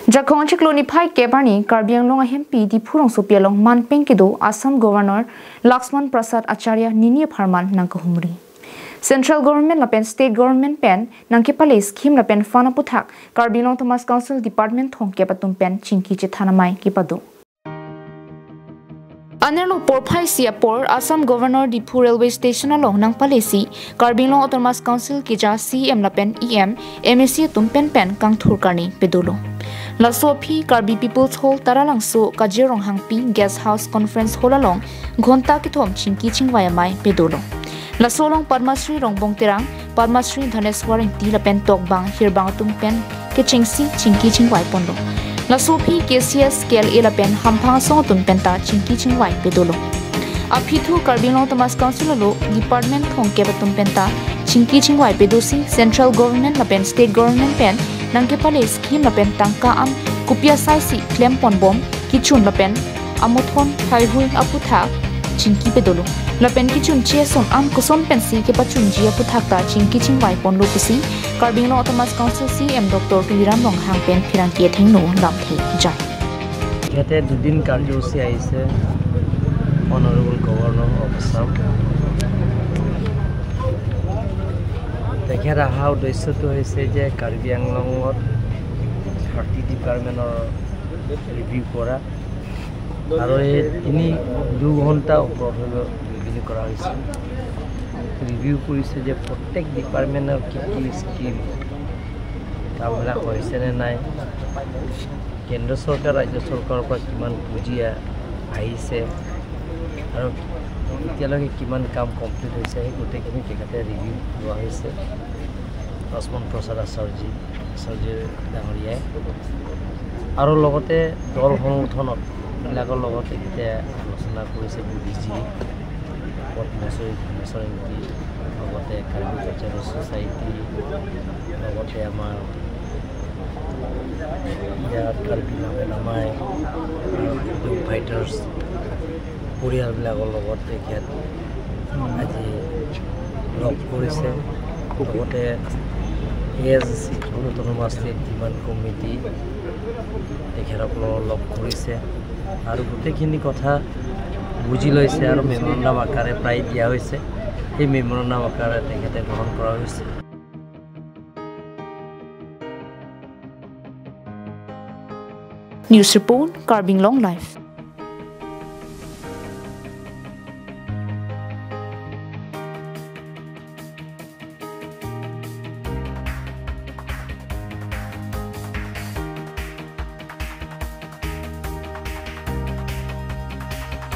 Jakong Chikloni Pai Kebani, Karbi Anglong MP, the Purong Sopialong, Manpeng Kido, Assam Governor, Laxman Prasad Acharya, Nini Parman, Nangkahumri. Central Government Lapen State Government Pen, Nangkipale Scheme Lapen Fanaputak, Karbi Anglong Thomas Council Department Hong Kepatum Pen, Chinki Chethanamai, Kipado. Anerlo Porpai Siapor, Assam Governor Dipu Railway Station along Nang Palesi, Karbi Anglong Autonomous Council Kija CM Lapen EM, MSC Tumpen Pen Kang Thurkarni, Pedulo. Lasopi Karbi People's Hall Taralangso Kajirong Hangpi Guest House Conference Hall along Ghonta Kitom Chinki Chingwayamai Pedolo. Lasolong Padmasri Rongbong Terang Padmasri Dhaneswaring Tila Pen Tokbang Hirbangatum Pen Kechingsi Chinki Chingway Pondo. Lasopi KCS Kel Elapen Hampang Songtum Penta Chinki Chingway Pedolo. Apithu Karbi Anglong Thomas Council lo Department Hong Kepatum Penta Chinki Chingway Pedosi Central Government Lapen State Government Pen Nangkipale Scheme Lapen Tangkaan Kupia Saisi Klem Ponbom Kichun Lapen Amuthon Haihui Aputha Chinki Pedolo Lapen Kichun Cheson Am Kuson Pensi Kepachun Jia Puthakta Chinki Chingwai Ponlo Pusi Karbi Anglong Autonomous Council CM Dr. Kiram Long Hangpen Pirang Kiethengno Lamthe Jai Kete Dudin Karjosi Aise Honorable Governor of Assam Tekhera how doiso to hoise je Karbi Anglong 30 department or review kora aro ini 2 ঘন্টা উপর হলো review করা হয়েছে review করেছে যে প্রত্যেক ডিপার্টমেন্টের কি কি স্কিম কামরা হয়েছে না নাই কেন্দ্র সরকার রাজ্য সরকারের পৰা কিমান পুঁজিয়া আহিছে আৰু এতিয়ালৈকে কিমান কাম কমপ্লিট হৈছে এই গোটেইখিনি তেখেতে ৰিভিউ লোৱা হৈছে লাক্ষ্মণ প্ৰসাদ আচাৰ্য ডাঙৰীয়াই আৰু লগতে দল সংগঠনত বিলাকৰ লগতে এতিয়া আলোচনা কৰিছে বুদ্ধিজী পদ্মশ্ৰী লগতে কাৰ্বি কালচাৰেল ছ'চাইটি লগতে আমাৰ কাৰ্বি নামাই ফাইটাৰ্ছ পৰিয়ালবিলাকৰ লগত তেখেত আজি লগ কৰিছে লগতে KAAC autonomous state demand committee তেখেতসকলক লগ কৰিছে আৰু গোটেইখিনি কথা বুজি লৈছে আৰু মেমৰেণ্ডাম আকাৰে প্ৰায় দিয়া হৈছে এই মেমৰেণ্ডাম আকাৰে তেখেতে গ্ৰহণ কৰা হৈছে News Report Karbi Anglong Live